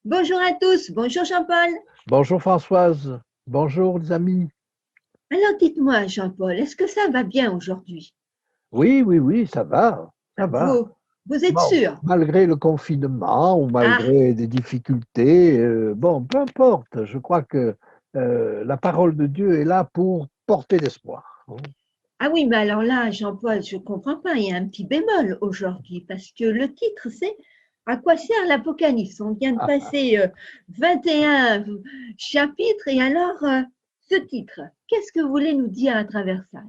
Bonjour à tous, bonjour Jean-Paul. Bonjour Françoise, bonjour les amis. Alors dites-moi Jean-Paul, est-ce que ça va bien aujourd'hui? Oui, oui, oui, ça va, ça va. Vous êtes Bon, sûr? malgré le confinement ou Ah, malgré des difficultés, bon, peu importe, je crois que la parole de Dieu est là pour porter l'espoir, hein. ah oui, mais alors là Jean-Paul, je comprends pas, il y a un petit bémol aujourd'hui parce que le titre c'est À quoi sert l'Apocalypse? On vient de passer 21 chapitres et alors ce titre, qu'est-ce que vous voulez nous dire à travers ça?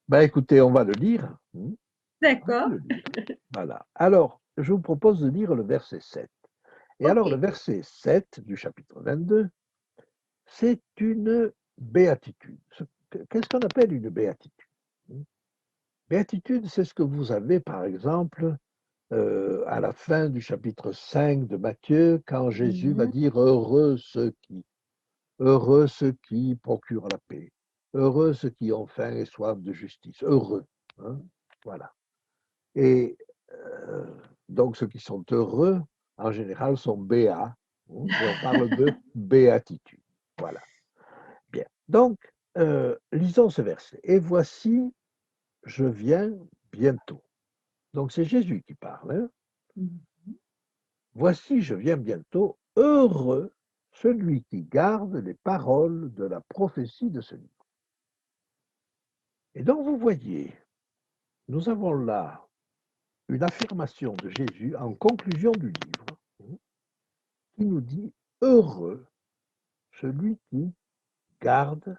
Ben écoutez, on va le lire, hein. On va D'accord, le lire. Voilà. Alors, je vous propose de lire le verset 7. Et ok. alors, le verset 7 du chapitre 22, c'est une béatitude. Qu'est-ce qu'on appelle une béatitude? Béatitude, c'est ce que vous avez, par exemple, à la fin du chapitre 5 de Matthieu, quand Jésus va Mhm. dire heureux ceux qui procurent la paix, heureux ceux qui ont faim et soif de justice, heureux, hein, voilà. Et euh, donc ceux qui sont heureux, en général, sont béats, hein, et on parle de béatitude, voilà. Bien, donc, lisons ce verset. Et voici, je viens bientôt. Donc c'est Jésus qui parle, hein. Voici, je viens bientôt, heureux celui qui garde les paroles de la prophétie de ce livre. Et donc vous voyez, nous avons là une affirmation de Jésus en conclusion du livre qui nous dit heureux celui qui garde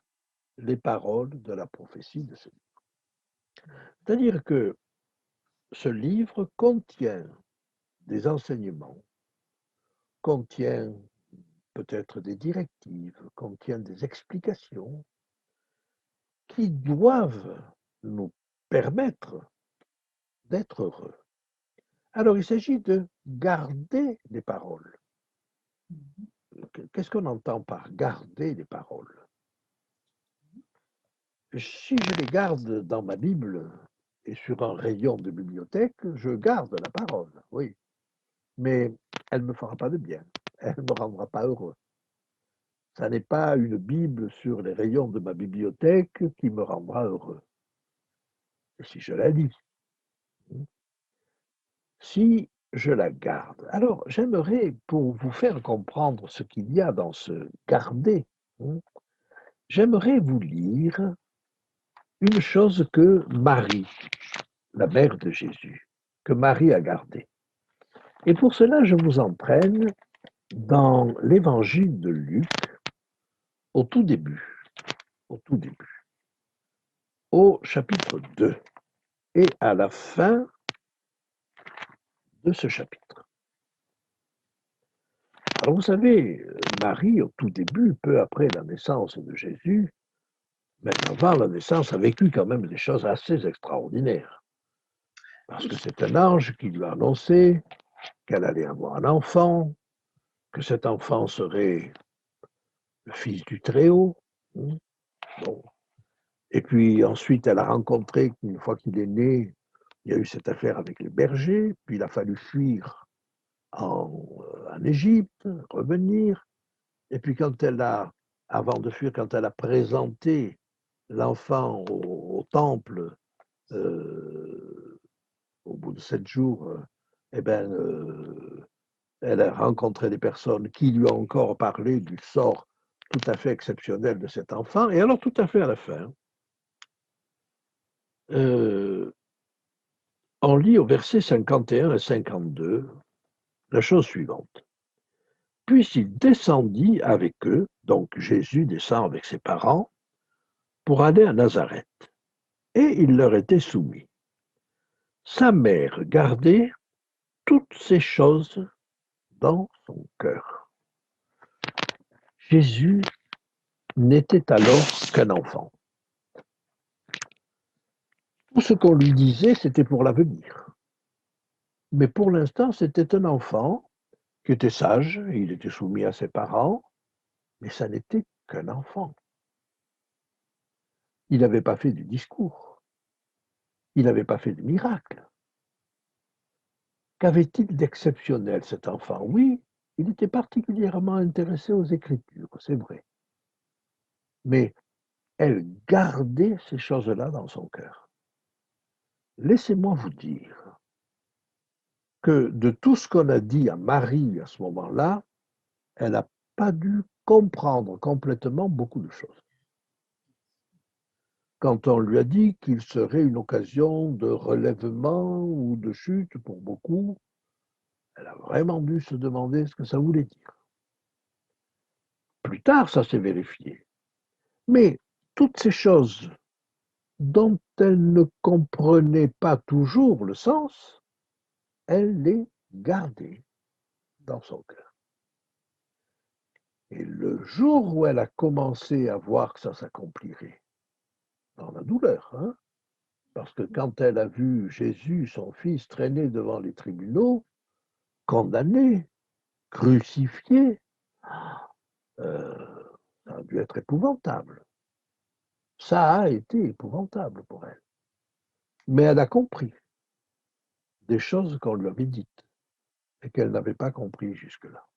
les paroles de la prophétie de ce livre. C'est-à-dire que ce livre contient des enseignements, contient peut-être des directives, contient des explications qui doivent nous permettre d'être heureux. Alors, il s'agit de garder les paroles. Qu'est-ce qu'on entend par garder les paroles? Si je les garde dans ma Bible et sur un rayon de bibliothèque, je garde la parole, oui. Mais elle ne me fera pas de bien. Elle ne me rendra pas heureux. Ça n'est pas une Bible sur les rayons de ma bibliothèque qui me rendra heureux. Et si je la lis, si je la garde. Alors, j'aimerais, pour vous faire comprendre ce qu'il y a dans ce garder, hein, j'aimerais vous lire une chose que Marie, la mère de Jésus, que Marie a gardée. Et pour cela, je vous entraîne dans l'évangile de Luc, au tout début, au tout début, au chapitre 2, et à la fin de ce chapitre. Alors vous savez, Marie, au tout début, peu après la naissance de Jésus, mais avant la naissance, a vécu quand même des choses assez extraordinaires. Parce que c'est un ange qui lui a annoncé qu'elle allait avoir un enfant, que cet enfant serait le fils du Très-Haut. Bon. Et puis ensuite, elle a rencontré qu'une fois qu'il est né, il y a eu cette affaire avec les bergers, puis il a fallu fuir en Égypte, revenir. Et puis avant de fuir, quand elle a présenté l'enfant au temple, euh, au bout de 7 jours, eh ben, elle a rencontré des personnes qui lui ont encore parlé du sort tout à fait exceptionnel de cet enfant. Et alors, tout à fait à la fin, euh, on lit au verset 51 et 52 la chose suivante. Puis il descendit avec eux, donc Jésus descend avec ses parents, pour aller à Nazareth. Et il leur était soumis. Sa mère gardait toutes ces choses dans son cœur. Jésus n'était alors qu'un enfant. Tout ce qu'on lui disait, c'était pour l'avenir. Mais pour l'instant, c'était un enfant qui était sage, il était soumis à ses parents, mais ça n'était qu'un enfant. Il n'avait pas fait de discours, il n'avait pas fait de miracle. Qu'avait-il d'exceptionnel, cet enfant? Oui, Il était particulièrement intéressé aux Écritures, c'est vrai. Mais elle gardait ces choses-là dans son cœur. Laissez-moi vous dire que de tout ce qu'on a dit à Marie à ce moment-là, elle n'a pas dû comprendre complètement beaucoup de choses. Quand on lui a dit qu'il serait une occasion de relèvement ou de chute pour beaucoup, elle a vraiment dû se demander ce que ça voulait dire. Plus tard, ça s'est vérifié. Mais toutes ces choses dont elle ne comprenait pas toujours le sens, elle les gardait dans son cœur. Et le jour où elle a commencé à voir que ça s'accomplirait, dans la douleur, hein, parce que quand elle a vu Jésus, son fils, traîner devant les tribunaux, condamné, crucifié, ça a dû être épouvantable. Ça a été épouvantable pour elle. Mais elle a compris des choses qu'on lui avait dites et qu'elle n'avait pas compris jusque-là.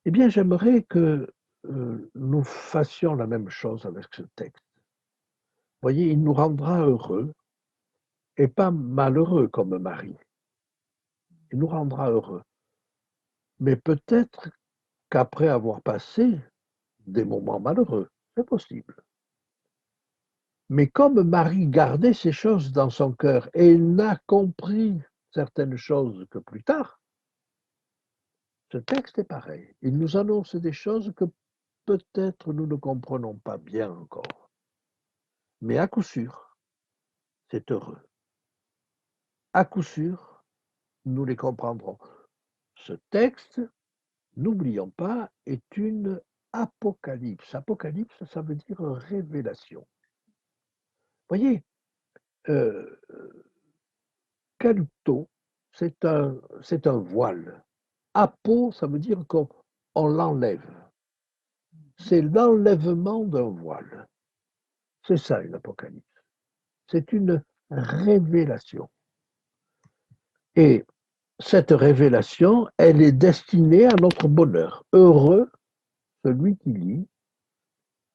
Eh bien, j'aimerais que nous fassions la même chose avec ce texte. Vous voyez, il nous rendra heureux et pas malheureux comme Marie. Il nous rendra heureux. Mais peut-être qu'après avoir passé des moments malheureux, c'est possible. Mais comme Marie gardait ces choses dans son cœur et n'a compris certaines choses que plus tard, ce texte est pareil. Il nous annonce des choses que peut-être nous ne comprenons pas bien encore. Mais à coup sûr, c'est heureux. À coup sûr, nous les comprendrons. Ce texte, n'oublions pas, est une apocalypse. Apocalypse, ça veut dire révélation. Voyez, calypto, c'est un voile. Apo, ça veut dire qu'on l'enlève. C'est l'enlèvement d'un voile. C'est ça une apocalypse. C'est une révélation. Et cette révélation, elle est destinée à notre bonheur. Heureux celui qui lit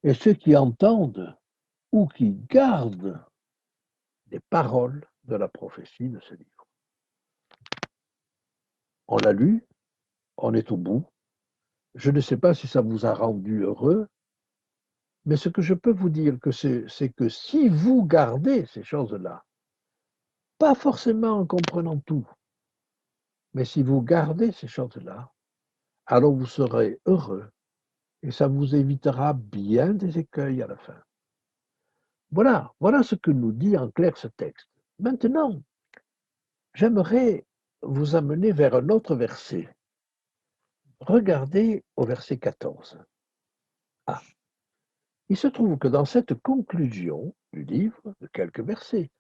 et ceux qui entendent ou qui gardent les paroles de la prophétie de ce livre. On l'a lu, on est au bout. Je ne sais pas si ça vous a rendu heureux, mais ce que je peux vous dire, c'est que si vous gardez ces choses-là, pas forcément en comprenant tout, mais si vous gardez ces choses-là, alors vous serez heureux et ça vous évitera bien des écueils à la fin. Voilà ce que nous dit en clair ce texte. Maintenant, j'aimerais vous amener vers un autre verset. Regardez au verset 14. Ah, il se trouve que dans cette conclusion du livre, de quelques versets,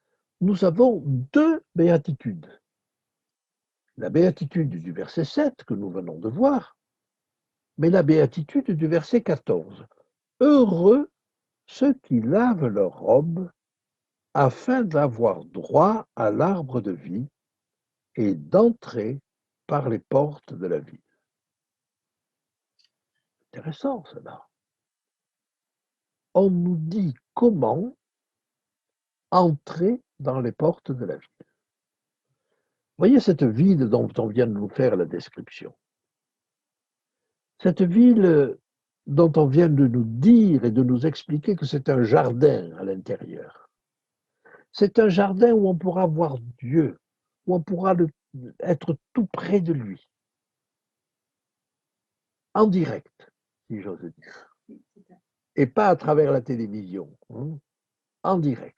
nous avons deux béatitudes. La béatitude du verset 7 que nous venons de voir, mais la béatitude du verset 14. Heureux ceux qui lavent leurs robes afin d'avoir droit à l'arbre de vie et d'entrer par les portes de la ville. Intéressant cela. On nous dit comment entrer dans les portes de la ville. Voyez cette ville dont on vient de nous faire la description. Cette ville dont on vient de nous dire et de nous expliquer que c'est un jardin à l'intérieur. C'est un jardin où on pourra voir Dieu, où on pourra être tout près de lui, en direct, si j'ose dire, et pas à travers la télévision, hein, en direct.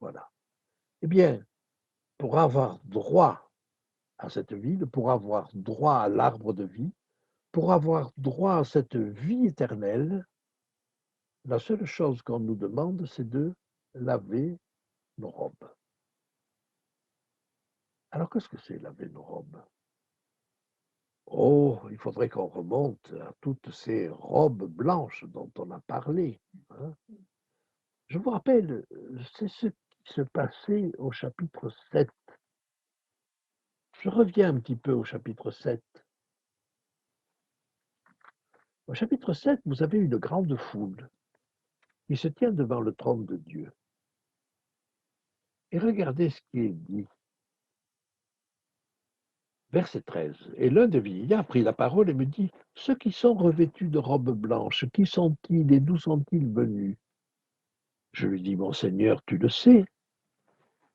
Voilà. Eh bien, pour avoir droit à cette ville, pour avoir droit à l'arbre de vie, pour avoir droit à cette vie éternelle, la seule chose qu'on nous demande, c'est de laver nos robes. Alors, qu'est-ce que c'est laver nos robes? Oh, il faudrait qu'on remonte à toutes ces robes blanches dont on a parlé. Hein. Je vous rappelle, c'est ce qui se passait au chapitre 7. Je reviens un petit peu au chapitre 7. Au chapitre 7, vous avez une grande foule qui se tient devant le trône de Dieu. Et regardez ce qui est dit. Verset 13. Et l'un des vieillards prit la parole et me dit, ceux qui sont revêtus de robes blanches, qui sont-ils et d'où sont-ils venus? Je lui dis, mon Seigneur, tu le sais.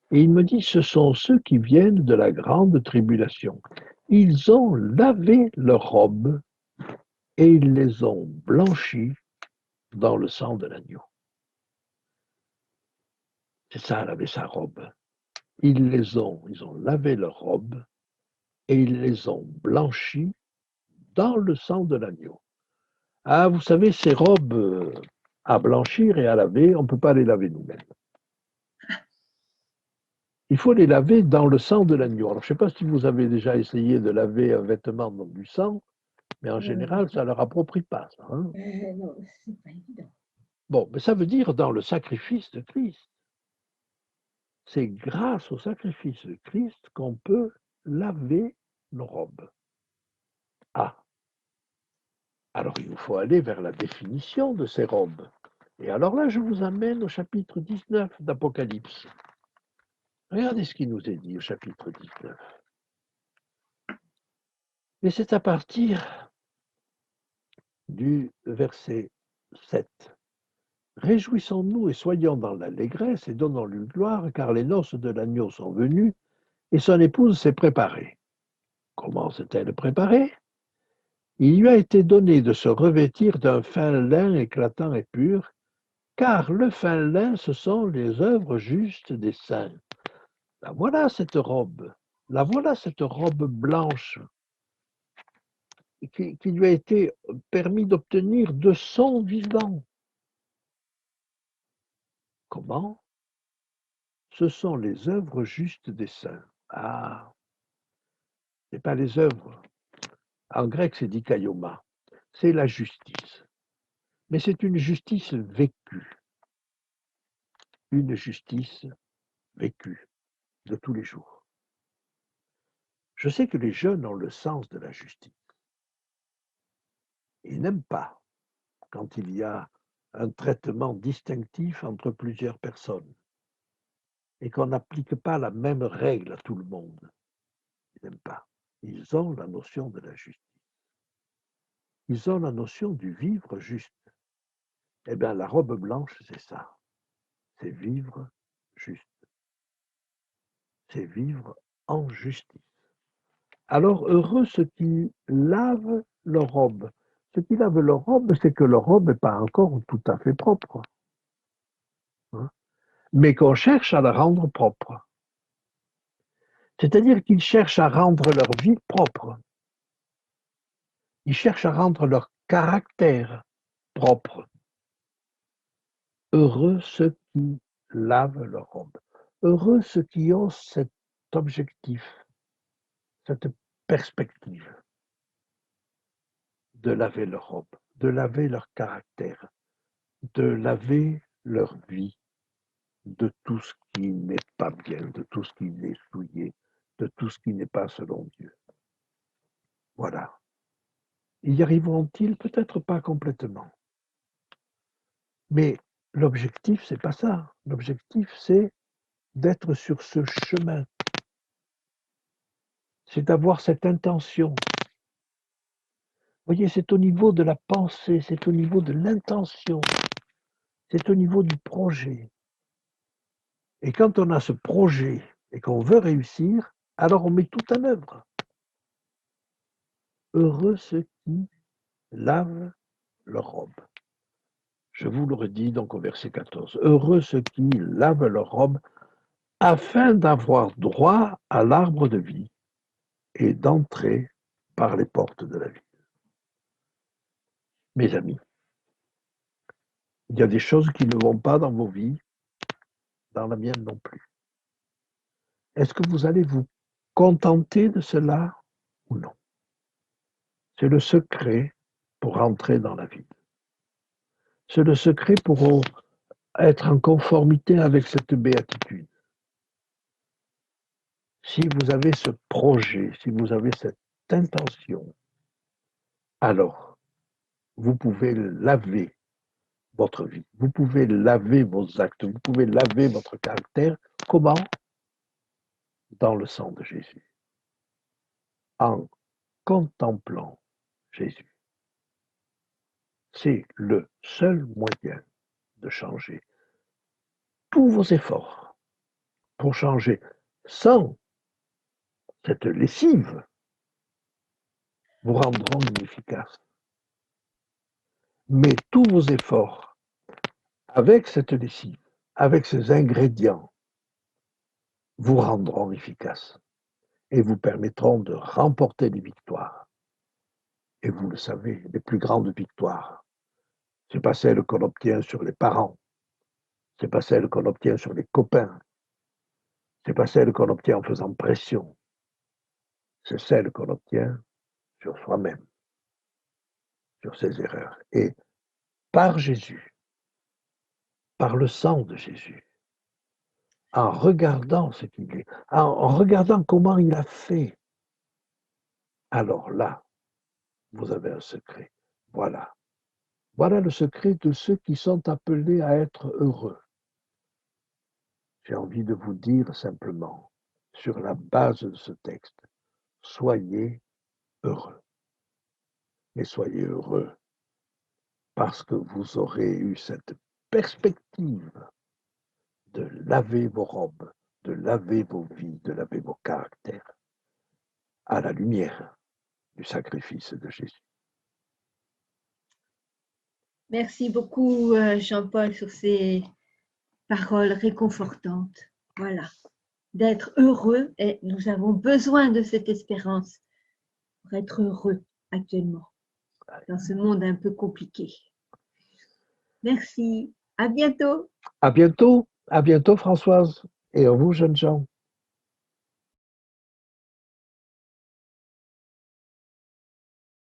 Et il me dit, ce sont ceux qui viennent de la grande tribulation. Ils ont lavé leurs robes et ils les ont blanchies dans le sang de l'agneau. C'est ça, laver sa robe. Ils ont lavé leurs robes et ils les ont blanchies dans le sang de l'agneau. Ah, vous savez, ces robes à blanchir et à laver, on ne peut pas les laver nous-mêmes. Il faut les laver dans le sang de l'agneau. Alors, je ne sais pas si vous avez déjà essayé de laver un vêtement dans du sang, mais en général, ça ne leur approprie pas. Ça, hein. Non, c'est pas évident. Bon, mais ça veut dire dans le sacrifice de Christ. C'est grâce au sacrifice de Christ qu'on peut laver nos robes. Ah, alors il nous faut aller vers la définition de ces robes. Et alors là, je vous amène au chapitre 19 d'Apocalypse. Regardez ce qui nous est dit au chapitre 19. Et c'est à partir du verset 7. Réjouissons-nous et soyons dans l'allégresse et donnons-lui gloire, car les noces de l'agneau sont venues et son épouse s'est préparée. Comment s'est-elle préparée? Il lui a été donné de se revêtir d'un fin lin éclatant et pur, car le fin lin, ce sont les œuvres justes des saints. La voilà cette robe, la voilà cette robe blanche qui lui a été permis d'obtenir de son vivant. Comment? Ce sont les œuvres justes des saints. Ah, ce n'est pas les œuvres. En grec, c'est dikaioma. C'est la justice. Mais c'est une justice vécue. Une justice vécue de tous les jours. Je sais que les jeunes ont le sens de la justice. Ils n'aiment pas quand il y a un traitement distinctif entre plusieurs personnes et qu'on n'applique pas la même règle à tout le monde. Ils n'aiment pas. Ils ont la notion de la justice. Ils ont la notion du vivre juste. Eh bien, la robe blanche, c'est ça. C'est vivre juste. C'est vivre en justice. Alors, heureux ceux qui lavent leur robe. Ceux qui lavent leur robe, c'est que leur robe n'est pas encore tout à fait propre. Hein, mais qu'on cherche à la rendre propre. C'est-à-dire qu'ils cherchent à rendre leur vie propre. Ils cherchent à rendre leur caractère propre. Heureux ceux qui lavent leur robe. Heureux ceux qui ont cet objectif, cette perspective de laver leur robe, de laver leur caractère, de laver leur vie de tout ce qui n'est pas bien, de tout ce qui est souillé, de tout ce qui n'est pas selon Dieu. Voilà. Y arriveront-ils? Peut-être pas complètement. Mais l'objectif, c'est pas ça. L'objectif, c'est d'être sur ce chemin. C'est d'avoir cette intention. Vous voyez, c'est au niveau de la pensée, c'est au niveau de l'intention, c'est au niveau du projet. Et quand on a ce projet et qu'on veut réussir, alors on met tout en œuvre. Heureux ceux qui lavent leur robe. Je vous le redis donc au verset 14. Heureux ceux qui lavent leur robe afin d'avoir droit à l'arbre de vie et d'entrer par les portes de la vie. Mes amis, il y a des choses qui ne vont pas dans vos vies, dans la mienne non plus. Est-ce que vous allez vous contenter de cela ou non? C'est le secret pour entrer dans la vie. C'est le secret pour être en conformité avec cette béatitude. Si vous avez ce projet, si vous avez cette intention, alors vous pouvez laver votre vie, vous pouvez laver vos actes, vous pouvez laver votre caractère. Comment? Dans le sang de Jésus, en contemplant Jésus. C'est le seul moyen de changer. Tous vos efforts pour changer sans cette lessive vous rendront inefficaces. Mais tous vos efforts avec cette lessive, avec ces ingrédients, vous rendront efficaces et vous permettront de remporter des victoires. Et vous le savez, les plus grandes victoires, ce n'est pas celles qu'on obtient sur les parents, ce n'est pas celles qu'on obtient sur les copains, ce n'est pas celles qu'on obtient en faisant pression, c'est celles qu'on obtient sur soi-même, sur ses erreurs. Et par Jésus, par le sang de Jésus, en regardant ce qu'il est, en regardant comment il a fait, alors là, vous avez un secret. Voilà. Voilà le secret de ceux qui sont appelés à être heureux. J'ai envie de vous dire simplement, sur la base de ce texte, soyez heureux. Mais soyez heureux parce que vous aurez eu cette perspective de laver vos robes, de laver vos vies, de laver vos caractères à la lumière du sacrifice de Jésus. Merci beaucoup, Jean-Paul, sur ces paroles réconfortantes. Voilà, d'être heureux, et nous avons besoin de cette espérance pour être heureux actuellement, dans ce monde un peu compliqué. Merci, à bientôt. À bientôt Françoise, et à vous jeunes gens.